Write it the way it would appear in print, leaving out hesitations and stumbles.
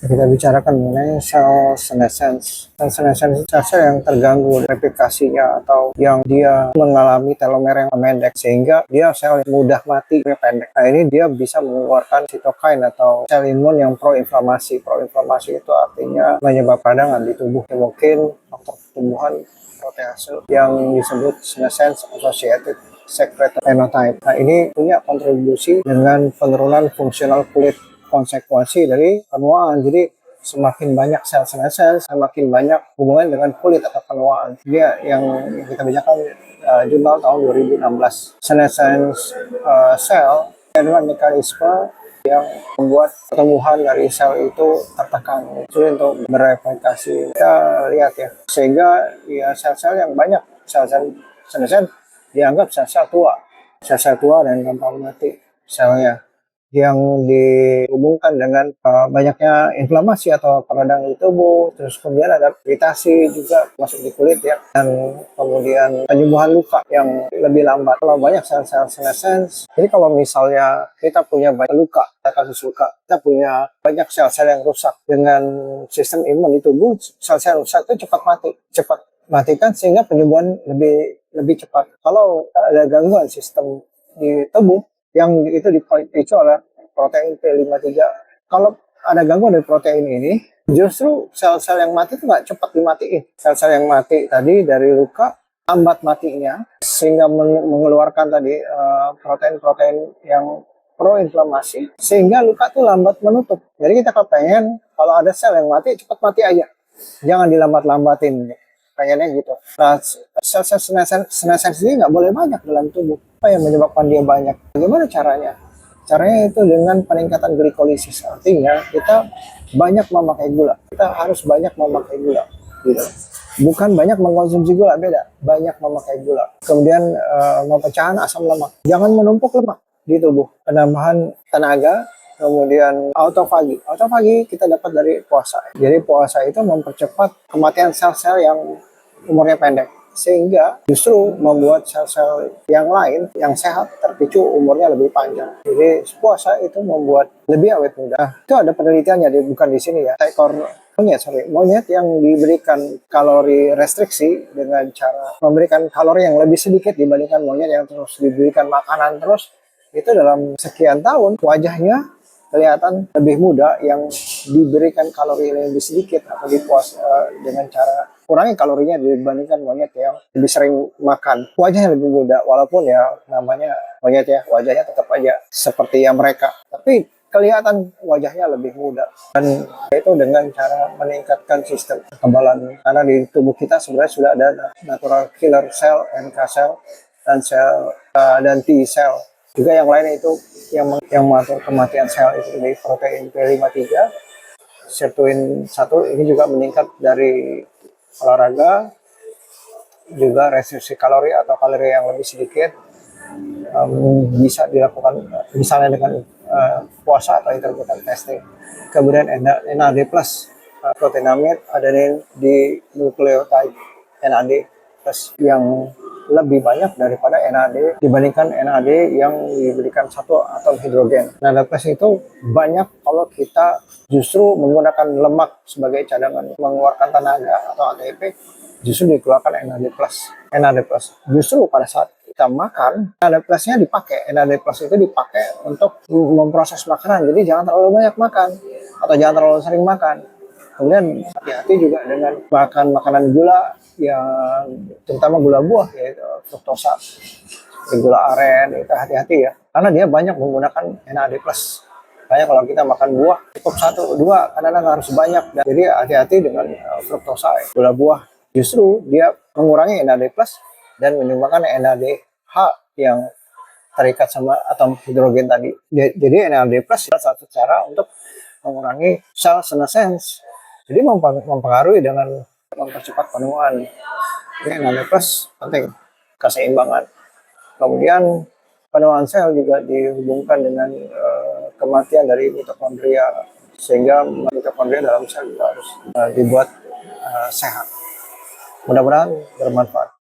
Kita bicarakan mengenai sel senescence. Sel senescence itu sel yang terganggu replikasinya atau yang dia mengalami telomer yang pendek sehingga dia sel yang mudah mati pendek. Nah ini dia bisa mengeluarkan sitokin atau sel imun yang pro-inflamasi. Pro-inflamasi itu artinya menyebabkan peradangan di tubuh. Mungkin faktor pertumbuhan protease yang disebut senescence associated secretory phenotype. Nah ini punya kontribusi dengan penurunan fungsional kulit, konsekuensi dari penuaan. Jadi semakin banyak sel senescence, semakin banyak hubungan dengan kulit atau penuaan. Dia yang kita bicarakan jurnal tahun 2016. Senescence sel adalah mekanisme yang membuat pertumbuhan dari sel itu tertekan, sulit untuk bereplikasi. Kita lihat ya, sehingga ya sel-sel yang banyak, sel-sel senescence dianggap sel-sel tua, sel-sel tua dan gampang mati selnya, yang dihubungkan dengan banyaknya inflamasi atau peradangan di tubuh, terus kemudian ada iritasi juga masuk di kulit ya, dan kemudian penyembuhan luka yang lebih lambat kalau banyak sel-sel senescence. Jadi kalau misalnya kita punya banyak luka, kasus luka, kita punya banyak sel-sel yang rusak dengan sistem imun di tubuh, sel-sel rusak itu cepat matikan sehingga penyembuhan lebih cepat. Kalau ada gangguan sistem di tubuh yang itu dipicu oleh protein P53. Kalau ada gangguan dari protein ini, justru sel-sel yang mati itu nggak cepat dimatiin. Sel-sel yang mati tadi dari luka lambat matinya, sehingga mengeluarkan tadi protein-protein yang pro-inflamasi, sehingga luka itu lambat menutup. Jadi kita kepengen kalau ada sel yang mati, cepat mati aja. Jangan dilambat-lambatin. Pengennya gitu. Nah, sel-sel senescence ini nggak boleh banyak dalam tubuh. Apa yang menyebabkan dia banyak? Bagaimana caranya? Caranya itu dengan peningkatan glikolisis. Artinya kita banyak memakai gula. Kita harus banyak memakai gula. Gitu. Bukan banyak mengkonsumsi gula, beda. Banyak memakai gula. Kemudian pemecahan asam lemak. Jangan menumpuk lemak di tubuh. Penambahan tenaga. Kemudian autofagi. Autofagi kita dapat dari puasa. Jadi puasa itu mempercepat kematian sel-sel yang umurnya pendek. Sehingga justru membuat sel-sel yang lain, yang sehat, terpicu umurnya lebih panjang. Jadi puasa itu membuat lebih awet muda. Nah, itu ada penelitiannya, bukan di sini ya. Seekor monyet yang diberikan kalori restriksi dengan cara memberikan kalori yang lebih sedikit dibandingkan monyet yang terus diberikan makanan terus. Itu dalam sekian tahun wajahnya kelihatan lebih muda yang diberikan kalori yang lebih sedikit atau dipuas dengan cara kurangi kalorinya dibandingkan monyet yang lebih sering makan. Wajahnya lebih muda walaupun ya namanya monyet ya, wajahnya tetap aja seperti yang mereka. Tapi kelihatan wajahnya lebih muda, dan itu dengan cara meningkatkan sistem kekebalan, karena di tubuh kita sebenarnya sudah ada natural killer cell, NK cell, dan sel dan T cell. Juga yang lain itu yang mengatur kematian sel itu dari protein P53, sirtuin 1 ini juga meningkat dari olahraga, juga restriksi kalori atau kalori yang lebih sedikit bisa dilakukan misalnya dengan puasa atau intermittent fasting. Kemudian NAD plus, proteinamid adenin di nukleotide NAD plus yang lebih banyak daripada NAD dibandingkan NAD yang diberikan satu atom hidrogen. NAD plus itu banyak kalau kita justru menggunakan lemak sebagai cadangan mengeluarkan tenaga atau ATP, justru dikeluarkan NAD plus. NAD plus justru pada saat kita makan, NAD plusnya dipakai. NAD plus itu dipakai untuk memproses makanan. Jadi jangan terlalu banyak makan atau jangan terlalu sering makan. Kemudian hati-hati juga dengan makan makanan gula yang terutama gula buah, yaitu fruktosa, gula aren, itu hati-hati ya, karena dia banyak menggunakan NAD plus. Kayak kalau kita makan buah cukup 1-2, kadang-kadang harus banyak. Jadi hati-hati dengan fruktosa, gula buah. Justru dia mengurangi NAD plus dan menyumbangkan NADH yang terikat sama atom hidrogen tadi. Jadi NAD plus adalah satu cara untuk mengurangi sel senescence. Jadi mempengaruhi dengan mempercepat penuaan. Ini NAD plus penting, keseimbangan. Kemudian penuaan sel juga dihubungkan dengan kematian dari mitokondria, sehingga mitokondria dalam sel juga harus dibuat sehat. Mudah-mudahan bermanfaat.